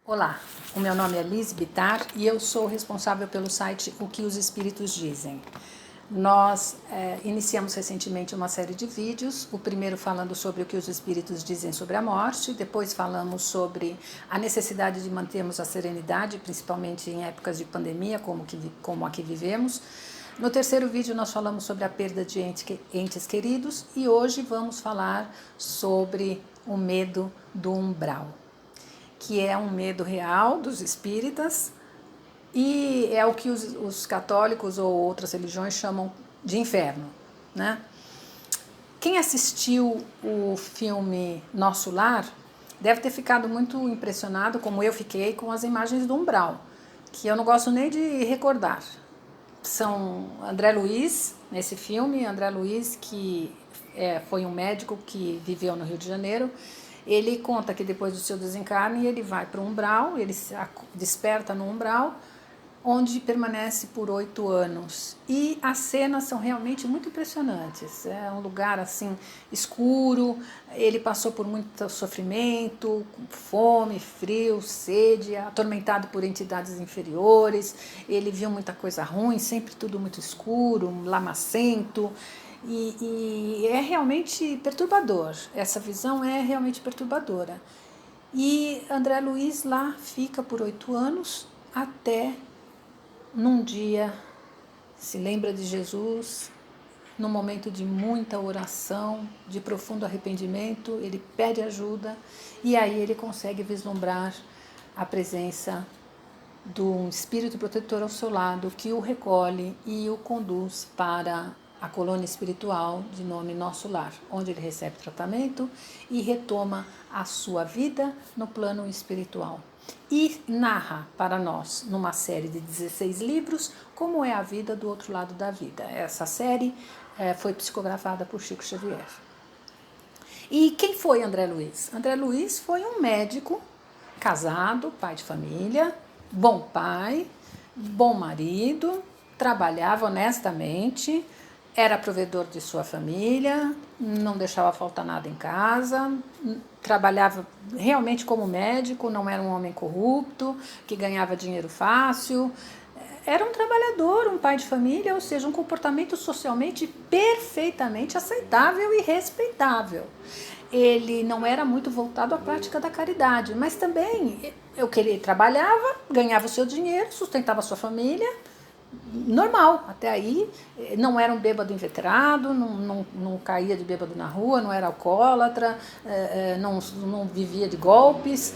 Olá, o meu nome é Liz Bittar e eu sou responsável pelo site O que os Espíritos Dizem. Nós iniciamos recentemente uma série de vídeos, o primeiro falando sobre o que os Espíritos dizem sobre a morte, depois falamos sobre a necessidade de mantermos a serenidade, principalmente em épocas de pandemia, como a que vivemos. No terceiro vídeo nós falamos sobre a perda de entes queridos e hoje vamos falar sobre o medo do umbral, que é um medo real dos espíritas e é o que os católicos ou outras religiões chamam de inferno, né? Quem assistiu o filme Nosso Lar deve ter ficado muito impressionado, como eu fiquei, com as imagens do umbral, que eu não gosto nem de recordar. São André Luiz, nesse filme, André Luiz, que foi um médico que viveu no Rio de Janeiro. Ele conta que depois do seu desencarne ele vai para o umbral, ele se desperta no umbral, onde permanece por 8 anos. E as cenas são realmente muito impressionantes. É um lugar assim escuro, ele passou por muito sofrimento, fome, frio, sede, atormentado por entidades inferiores, ele viu muita coisa ruim, sempre tudo muito escuro, lamacento. E é realmente perturbador, essa visão é realmente perturbadora. E André Luiz lá fica por 8 anos, até num dia se lembra de Jesus, num momento de muita oração, de profundo arrependimento, ele pede ajuda e aí ele consegue vislumbrar a presença de um espírito protetor ao seu lado que o recolhe e o conduz para a colônia espiritual de nome Nosso Lar, onde ele recebe tratamento e retoma a sua vida no plano espiritual. E narra para nós, numa série de 16 livros, como é a vida do outro lado da vida. Essa série foi psicografada por Chico Xavier. E quem foi André Luiz? André Luiz foi um médico, casado, pai de família, bom pai, bom marido, trabalhava honestamente, era provedor de sua família, não deixava faltar nada em casa, trabalhava realmente como médico, não era um homem corrupto, que ganhava dinheiro fácil. Era um trabalhador, um pai de família, ou seja, um comportamento socialmente perfeitamente aceitável e respeitável. Ele não era muito voltado à prática da caridade, mas também ele trabalhava, ganhava o seu dinheiro, sustentava a sua família, normal, até aí. Não era um bêbado inveterado, não caía de bêbado na rua, não era alcoólatra, não vivia de golpes,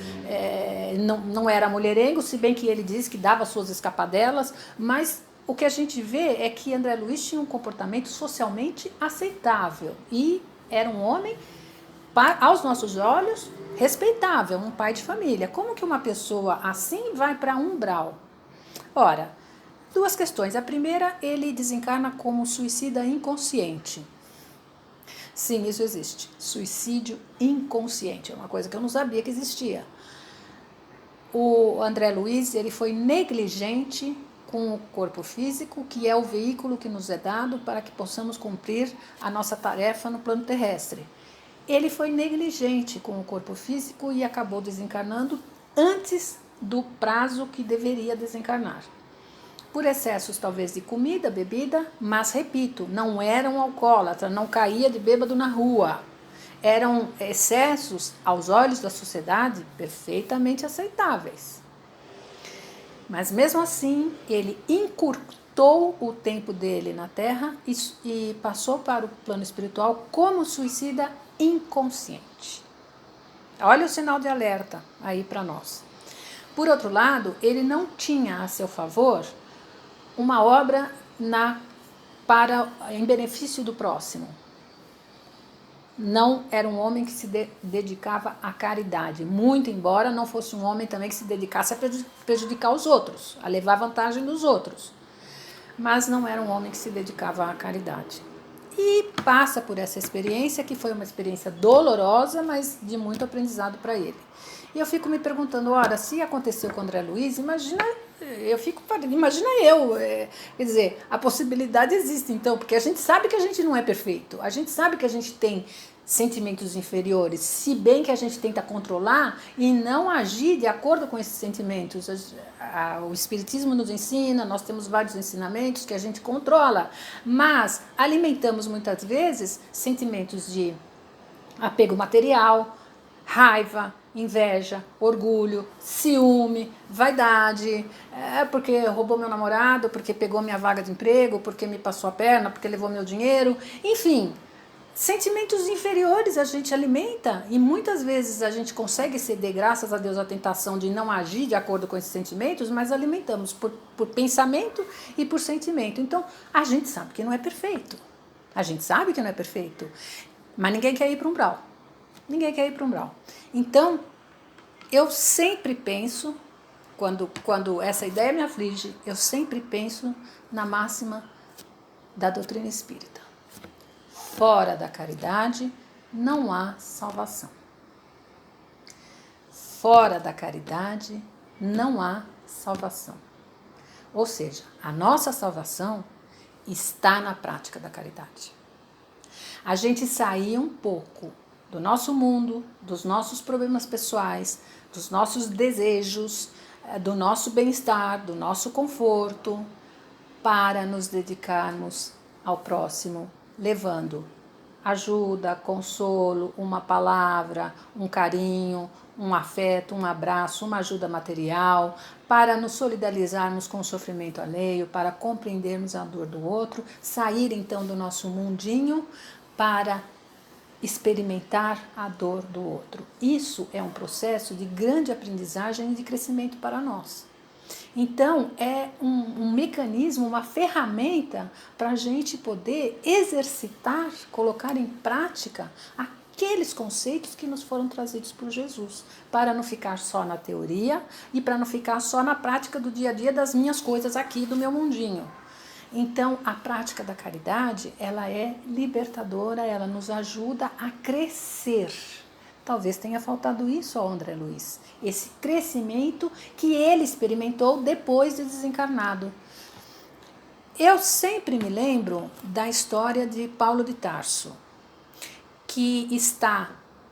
não era mulherengo, se bem que ele diz que dava suas escapadelas, mas o que a gente vê é que André Luiz tinha um comportamento socialmente aceitável e era um homem, aos nossos olhos, respeitável, um pai de família. Como que uma pessoa assim vai para umbral? Ora, duas questões. A primeira, ele desencarna como suicida inconsciente. Sim, isso existe. Suicídio inconsciente. É uma coisa que eu não sabia que existia. O André Luiz, ele foi negligente com o corpo físico, que é o veículo que nos é dado para que possamos cumprir a nossa tarefa no plano terrestre. Ele foi negligente com o corpo físico e acabou desencarnando antes do prazo que deveria desencarnar. Por excessos talvez de comida, bebida, mas repito, não era um alcoólatra, não caía de bêbado na rua. Eram excessos, aos olhos da sociedade, perfeitamente aceitáveis. Mas mesmo assim, ele encurtou o tempo dele na Terra e passou para o plano espiritual como suicida inconsciente. Olha o sinal de alerta aí para nós. Por outro lado, ele não tinha a seu favor uma obra em benefício do próximo. Não era um homem que se dedicava à caridade, muito embora não fosse um homem também que se dedicasse a prejudicar os outros, a levar vantagem dos outros. Mas não era um homem que se dedicava à caridade. E passa por essa experiência, que foi uma experiência dolorosa, mas de muito aprendizado para ele. E eu fico me perguntando, ora, se aconteceu com o André Luiz, imagina eu. Quer dizer, a possibilidade existe então, porque a gente sabe que a gente não é perfeito, a gente sabe que a gente tem sentimentos inferiores, se bem que a gente tenta controlar e não agir de acordo com esses sentimentos. O Espiritismo nos ensina, nós temos vários ensinamentos que a gente controla, mas alimentamos muitas vezes sentimentos de apego material, raiva, inveja, orgulho, ciúme, vaidade, porque roubou meu namorado, porque pegou minha vaga de emprego, porque me passou a perna, porque levou meu dinheiro, enfim. Sentimentos inferiores a gente alimenta e muitas vezes a gente consegue ceder, graças a Deus, à tentação de não agir de acordo com esses sentimentos, mas alimentamos por pensamento e por sentimento. Então, a gente sabe que não é perfeito. A gente sabe que não é perfeito, mas ninguém quer ir para um umbral. Ninguém quer ir para um umbral. Então, eu sempre penso, quando essa ideia me aflige, eu sempre penso na máxima da doutrina espírita. Fora da caridade não há salvação. Fora da caridade não há salvação. Ou seja, a nossa salvação está na prática da caridade. A gente sair um pouco do nosso mundo, dos nossos problemas pessoais, dos nossos desejos, do nosso bem-estar, do nosso conforto, para nos dedicarmos ao próximo, levando ajuda, consolo, uma palavra, um carinho, um afeto, um abraço, uma ajuda material, para nos solidarizarmos com o sofrimento alheio, para compreendermos a dor do outro, sair então do nosso mundinho para experimentar a dor do outro. Isso é um processo de grande aprendizagem e de crescimento para nós. Então, é um mecanismo, uma ferramenta para a gente poder exercitar, colocar em prática aqueles conceitos que nos foram trazidos por Jesus, para não ficar só na teoria e para não ficar só na prática do dia a dia das minhas coisas aqui, do meu mundinho. Então, a prática da caridade, ela é libertadora, ela nos ajuda a crescer. Talvez tenha faltado isso ao André Luiz, esse crescimento que ele experimentou depois de desencarnado. Eu sempre me lembro da história de Paulo de Tarso, que está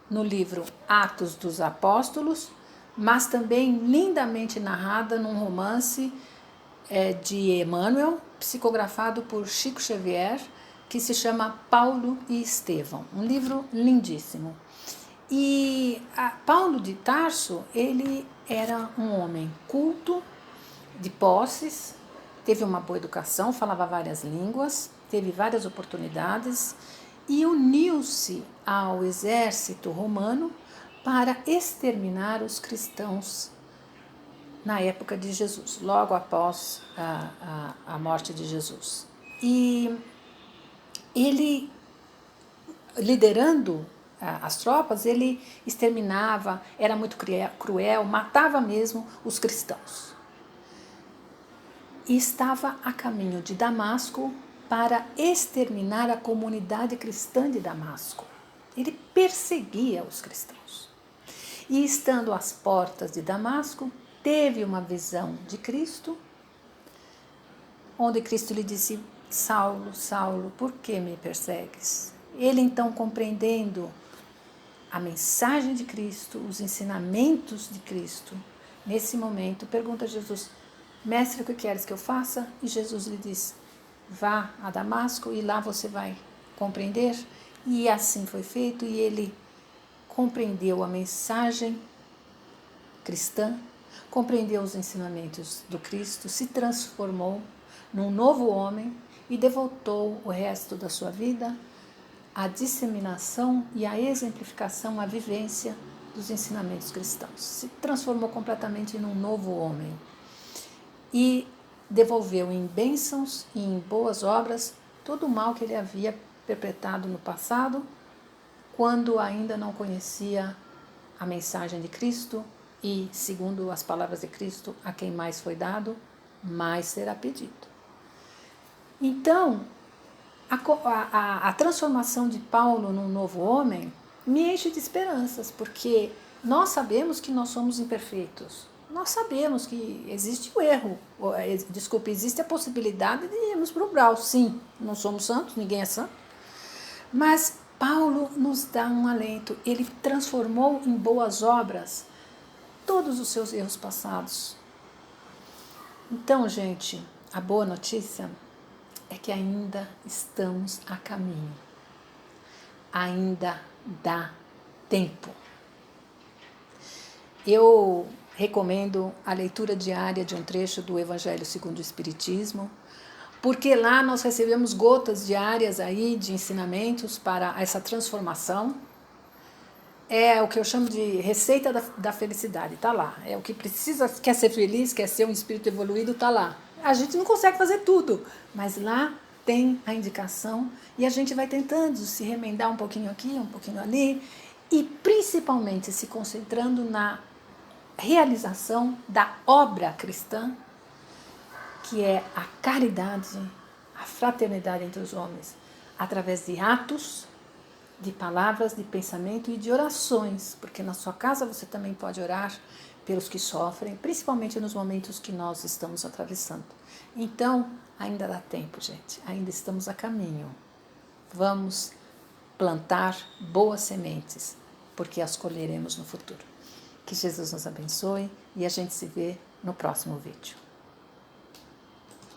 no livro Atos dos Apóstolos, mas também lindamente narrada num romance de Emmanuel, psicografado por Chico Xavier, que se chama Paulo e Estevão. Um livro lindíssimo. E Paulo de Tarso, ele era um homem culto, de posses, teve uma boa educação, falava várias línguas, teve várias oportunidades e uniu-se ao exército romano para exterminar os cristãos na época de Jesus, logo após a morte de Jesus. E ele, liderando as tropas, ele exterminava, era muito cruel, matava mesmo os cristãos. E estava a caminho de Damasco para exterminar a comunidade cristã de Damasco. Ele perseguia os cristãos. E estando às portas de Damasco, teve uma visão de Cristo, onde Cristo lhe disse: Saulo, Saulo, por que me persegues? Ele então, compreendendo a mensagem de Cristo, os ensinamentos de Cristo, nesse momento, pergunta a Jesus: Mestre, o que queres que eu faça? E Jesus lhe diz: vá a Damasco e lá você vai compreender. E assim foi feito, e ele compreendeu a mensagem cristã, compreendeu os ensinamentos do Cristo, se transformou num novo homem e devotou o resto da sua vida à disseminação e à exemplificação, à vivência dos ensinamentos cristãos. Se transformou completamente num novo homem e devolveu em bênçãos e em boas obras todo o mal que ele havia perpetrado no passado, quando ainda não conhecia a mensagem de Cristo e, segundo as palavras de Cristo, a quem mais foi dado, mais será pedido. Então, a transformação de Paulo num novo homem me enche de esperanças, porque nós sabemos que nós somos imperfeitos. Nós sabemos que existe o erro, existe a possibilidade de irmos para o umbral. Sim, não somos santos, ninguém é santo, mas Paulo nos dá um alento, ele transformou em boas obras todos os seus erros passados. Então, gente, a boa notícia é que ainda estamos a caminho. Ainda dá tempo. Eu recomendo a leitura diária de um trecho do Evangelho segundo o Espiritismo, porque lá nós recebemos gotas diárias aí de ensinamentos para essa transformação. É o que eu chamo de receita da felicidade, tá lá. É o que precisa, quer ser feliz, quer ser um espírito evoluído, tá lá. A gente não consegue fazer tudo, mas lá tem a indicação e a gente vai tentando se remendar um pouquinho aqui, um pouquinho ali, e principalmente se concentrando na realização da obra cristã, que é a caridade, a fraternidade entre os homens, através de atos, de palavras, de pensamento e de orações, porque na sua casa você também pode orar pelos que sofrem, principalmente nos momentos que nós estamos atravessando. Então, ainda dá tempo, gente, ainda estamos a caminho. Vamos plantar boas sementes, porque as colheremos no futuro. Que Jesus nos abençoe e a gente se vê no próximo vídeo.